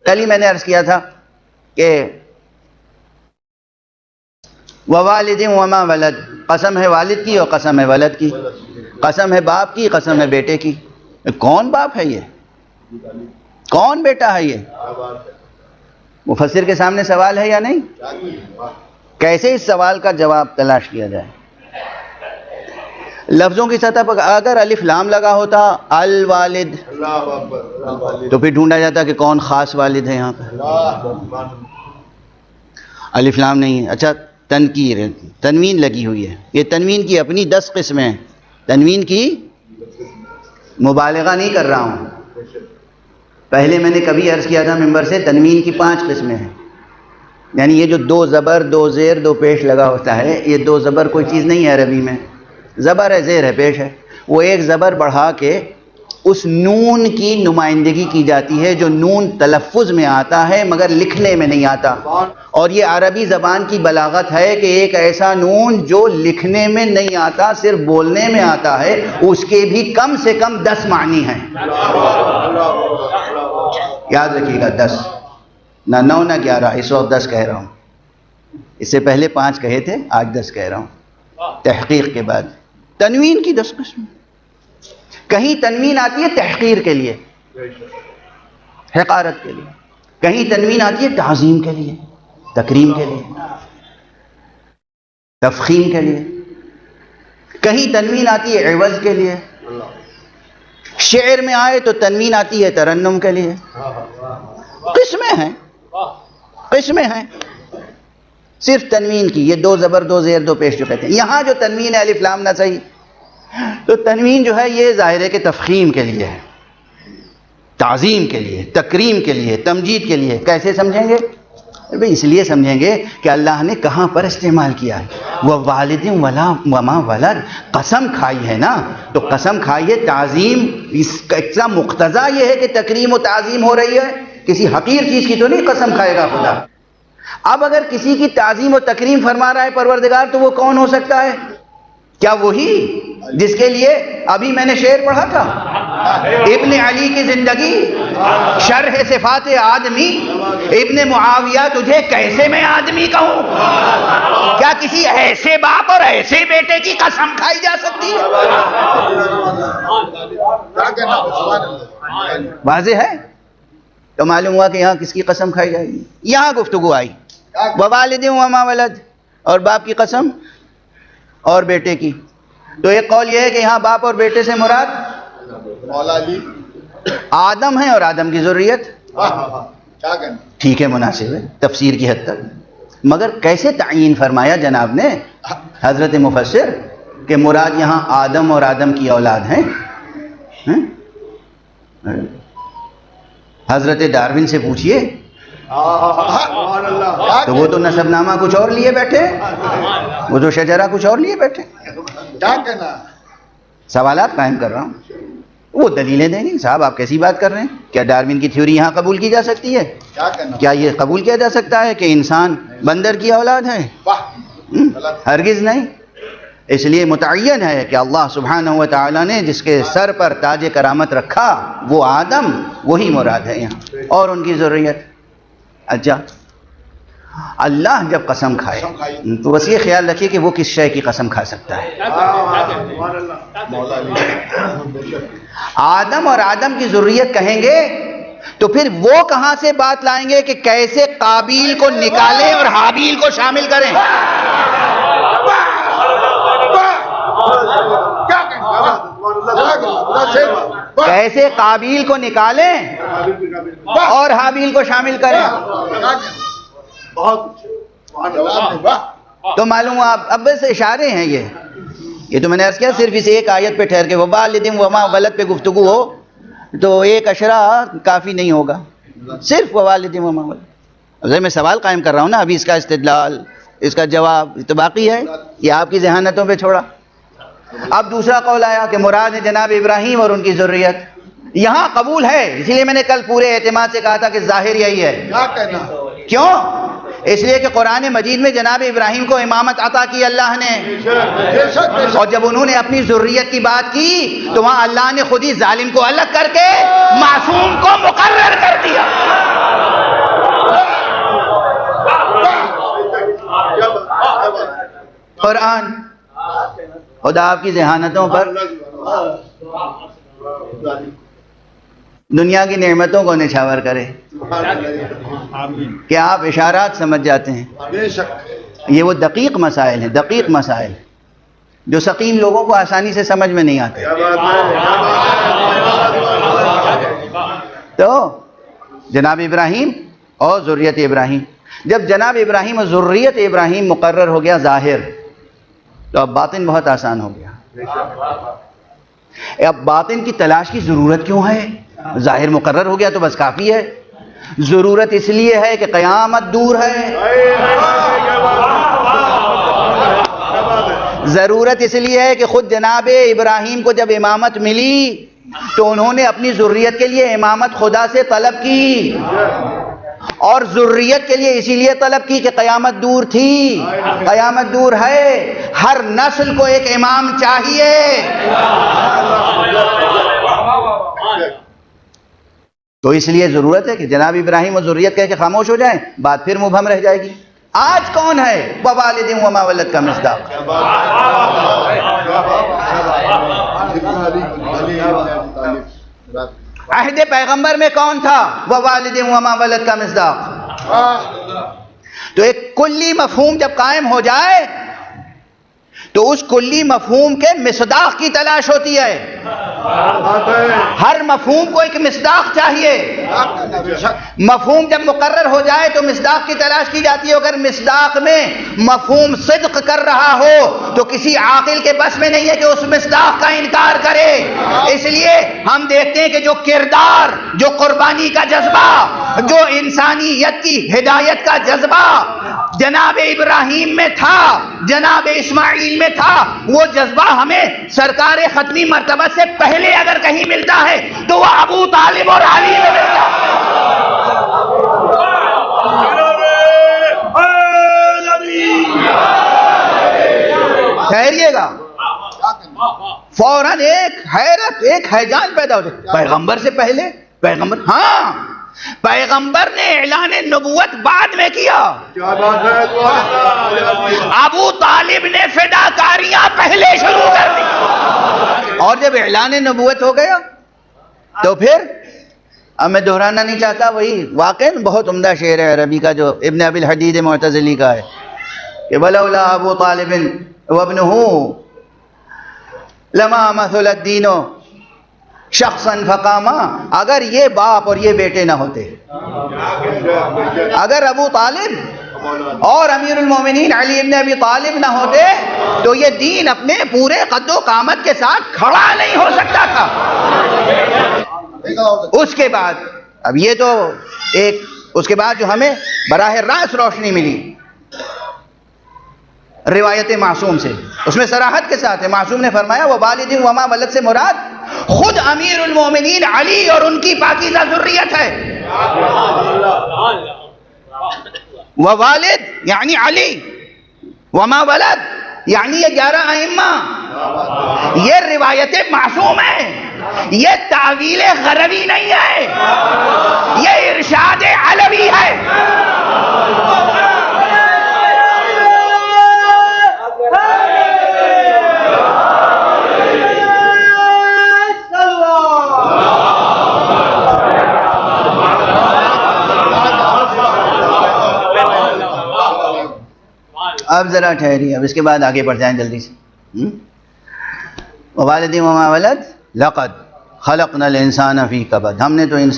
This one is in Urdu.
کل ہی میں نے عرض کیا تھا کہ ووالد وما ولد، قسم ہے والد کی اور قسم ہے ولد کی، قسم ہے باپ کی، قسم ہے بیٹے کی۔ کون باپ ہے یہ؟ کون بیٹا ہے یہ؟ مفسر کے سامنے سوال ہے یا نہیں؟ کیسے اس سوال کا جواب تلاش کیا جائے؟ لفظوں کی سطح پر اگر الف لام لگا ہوتا الوالد تو پھر ڈھونڈا جاتا کہ کون خاص والد ہے یہاں پہ۔ الف لام نہیں ہے، اچھا تنکیر ہے، تنوین لگی ہوئی ہے۔ یہ تنوین کی اپنی 10 قسمیں ہیں، تنوین کی مبالغہ نہیں کر رہا ہوں۔ پہلے میں نے کبھی عرض کیا تھا ممبر سے، تنوین کی 5 قسمیں ہیں، یعنی یہ جو 2 زبر 2 زیر 2 پیش لگا ہوتا ہے، یہ 2 زبر کوئی چیز نہیں ہے عربی میں، زبر ہے زیر ہے پیش ہے، وہ ایک زبر بڑھا کے اس نون کی نمائندگی کی جاتی ہے جو نون تلفظ میں آتا ہے مگر لکھنے میں نہیں آتا۔ اور یہ عربی زبان کی بلاغت ہے کہ ایک ایسا نون جو لکھنے میں نہیں آتا صرف بولنے میں آتا ہے، اس کے بھی کم سے کم 10 معنی ہیں۔ یاد رکھیے گا 10، نہ 9 نہ 11، اس وقت 10 کہہ رہا ہوں، اس سے پہلے 5 کہے تھے، آج 10 کہہ رہا ہوں تحقیق کے بعد۔ تنوین کی 10 قسم، کہیں تنوین آتی ہے تحقیر کے لیے، حقارت کے لیے، کہیں تنوین آتی ہے تعظیم کے لیے، تکریم کے لیے، تفخیم کے لیے، کہیں تنوین آتی ہے عوض کے لیے، شعر میں آئے تو تنوین آتی ہے ترنم کے لیے۔ قسمیں ہیں، قسمیں ہیں صرف تنوین کی، یہ 2 زبر 2 زیر 2 پیش جو کہتے ہیں۔ یہاں جو تنوین ہے الف لام نہ صحیح، تو تنوین جو ہے یہ ظاہر ہے کہ تفخیم کے لیے ہے، تعظیم کے لیے، تکریم کے لیے، تمجید کے لیے۔ کیسے سمجھیں گے؟ اس لیے سمجھیں گے کہ اللہ نے کہاں پر استعمال کیا ہے، ووالد وما ولد، قسم کھائی ہے نا، تو قسم کھائی ہے، تعظیم، اس کا مقتضا یہ ہے کہ تکریم و تعظیم ہو رہی ہے، کسی حقیر چیز کی تو نہیں قسم کھائے گا خدا۔ اب اگر کسی کی تعظیم و تکریم فرما رہا ہے پروردگار تو وہ کون ہو سکتا ہے؟ کیا وہی جس کے لیے ابھی میں نے شعر پڑھا تھا، ابن علی کی زندگی شرح صفات آدمی، ابن معاویہ تجھے کیسے میں آدمی کہوں؟ کیا کسی ایسے باپ اور ایسے بیٹے کی قسم کھائی جا سکتی ہے؟ واضح ہے؟ تو معلوم ہوا کہ یہاں کس کی قسم کھائی جائے گی؟ یہاں گفتگو آئی ووالد وما ولد، اور باپ کی قسم اور بیٹے کی۔ تو ایک قول یہ ہے کہ یہاں باپ اور بیٹے سے مراد آدم ہے اور آدم کی ذریت۔ ٹھیک ہے، مناسب ہے تفسیر کی حد تک، مگر کیسے تعین فرمایا جناب نے حضرت مفسر کہ مراد یہاں آدم اور آدم کی اولاد ہیں؟ حضرت ڈاروین سے پوچھئے، تو وہ تو نسب نامہ کچھ اور لیے بیٹھے، وہ تو شجرہ کچھ اور لیے بیٹھے۔ سوالات قائم کر رہا ہوں، وہ دلیلیں دیں گے۔ صاحب آپ کیسی بات کر رہے ہیں؟ کیا ڈاروین کی تھیوری یہاں قبول کی جا سکتی ہے؟ کیا یہ قبول کیا جا سکتا ہے کہ انسان بندر کی اولاد ہے؟ ہرگز نہیں۔ اس لیے متعین ہے کہ اللہ سبحانہ و تعالیٰ نے جس کے سر پر تاج کرامت رکھا وہ آدم، وہی مراد ہے یہاں، اور ان کی ذریت۔ اچھا، اللہ جب قسم کھائے تو بس یہ خیال رکھیے کہ وہ کس شے کی قسم کھا سکتا ہے۔ آدم اور آدم کی ذریت کہیں گے تو پھر وہ کہاں سے بات لائیں گے کہ کیسے قابیل کو نکالیں اور حابیل کو شامل کریں؟ کیسے قابیل کو نکالیں اور حابیل کو شامل کریں؟ تو معلوم ہوا اب بس اشارے ہیں، یہ تو میں نے عرض کیا صرف اس ایک آیت پہ ٹھہر کے ووالد وما ولد پہ گفتگو ہو تو ایک اشرہ کافی نہیں ہوگا، صرف ووالد وما ولد۔ اگر میں سوال قائم کر رہا ہوں نا، ابھی اس کا استدلال، اس کا جواب تو باقی ہے، یہ آپ کی ذہانتوں پہ چھوڑا۔ اب دوسرا قول آیا کہ مراد ہے جناب ابراہیم اور ان کی ذریت۔ یہاں قبول ہے، اسی لیے میں نے کل پورے اعتماد سے کہا تھا کہ ظاہر یہی ہے۔ کیوں؟ اس لیے کہ قرآن مجید میں جناب ابراہیم کو امامت عطا کی اللہ نے، اور جب انہوں نے اپنی ذریت کی بات کی تو وہاں اللہ نے خود ہی ظالم کو الگ کر کے معصوم کو مقرر کر دیا۔ قرآن خدا آپ کی ذہانتوں پر دنیا کی نعمتوں کو نچھاور کرے کہ آپ اشارات سمجھ جاتے ہیں. یہ وہ دقیق مسائل ہیں، دقیق مسائل جو سقیم لوگوں کو آسانی سے سمجھ میں نہیں آتے. تو جناب ابراہیم اور ذریت ابراہیم، جب جناب ابراہیم اور ذریت ابراہیم مقرر ہو گیا ظاہر، تو اب باطن بہت آسان ہو گیا. اب باطن کی تلاش کی ضرورت کیوں ہے؟ ظاہر مقرر ہو گیا تو بس کافی ہے. ضرورت اس لیے ہے کہ قیامت دور ہے. ضرورت اس لیے ہے کہ خود جناب ابراہیم کو جب امامت ملی تو انہوں نے اپنی ذریت کے لیے امامت خدا سے طلب کی، اور ذریت کے لیے اسی لیے طلب کی کہ قیامت دور تھی، قیامت دور ہے، ہر نسل کو ایک امام چاہیے. تو اس لیے ضرورت ہے کہ جناب ابراہیم اور ذریت کہہ کے خاموش ہو جائیں، بات پھر مبہم رہ جائے گی. آج کون ہے ووالد وما ولد کا مصداق؟ عہد پیغمبر میں کون تھا ووالد وما ولد کا مصداق؟ تو ایک کلی مفہوم جب قائم ہو جائے تو اس کلی مفہوم کے مصداق کی تلاش ہوتی ہے. ہر مفہوم کو ایک مصداق چاہیے. مفہوم جب مقرر ہو جائے تو مصداق کی تلاش کی جاتی ہے. اگر مصداق میں مفہوم صدق کر رہا ہو تو کسی عاقل کے بس میں نہیں ہے کہ اس مصداق کا انکار کرے. اس لیے ہم دیکھتے ہیں کہ جو کردار، جو قربانی کا جذبہ، جو انسانیت کی ہدایت کا جذبہ جناب ابراہیم میں تھا، جناب اسماعیل میں تھا، وہ جذبہ ہمیں سرکار ختمی مرتبہ سے پہلے اگر کہیں ملتا ہے تو وہ ابو طالب اور علی میں ملتا ہے. ٹھہریے گا، فوراً ایک حیرت، ایک ہیجان پیدا ہو جائے. پیغمبر سے پہلے پیغمبر؟ ہاں، پیغمبر نے اعلان نبوت بعد میں کیا. ابو طالب نے فداکاریاں پہلے شروع کر دی. اور جب اعلان نبوت ہو گیا تو پھر، اب میں دہرانا نہیں چاہتا، وہی واقعی بہت عمدہ شعر ہے عربی کا جو ابن ابی الحدید معتزلی کا ہے کہ وَلَوْلَا ابو طالب وابنه لما مثل الدین شخصاً فقاما. اگر یہ باپ اور یہ بیٹے نہ ہوتے، اگر ابو طالب اور امیر المومنین علی ابن ابی طالب نہ ہوتے تو یہ دین اپنے پورے قد و قامت کے ساتھ کھڑا نہیں ہو سکتا تھا. اس کے بعد اب یہ تو ایک، اس کے بعد جو ہمیں براہ راست روشنی ملی روایت معصوم سے، اس میں صراحت کے ساتھ ہے. معصوم نے فرمایا وہ والد وما ولد سے مراد خود امیر المومنین علی اور ان کی پاکیزہ ذریت ہے. وہ والد یعنی علی، وما ولد یعنی یہ 11 ائمہ. یہ روایت معصوم ہے، یہ تعویل غروی نہیں ہے، یہ ارشاد علوی ہے. اب ذرا ٹھہریے، اب اس کے بعد آگے بڑھ جائیں جلدی سے. ووالد وما ولد لقد خلقنا الانسان فی کبد. ہم نے تو انسان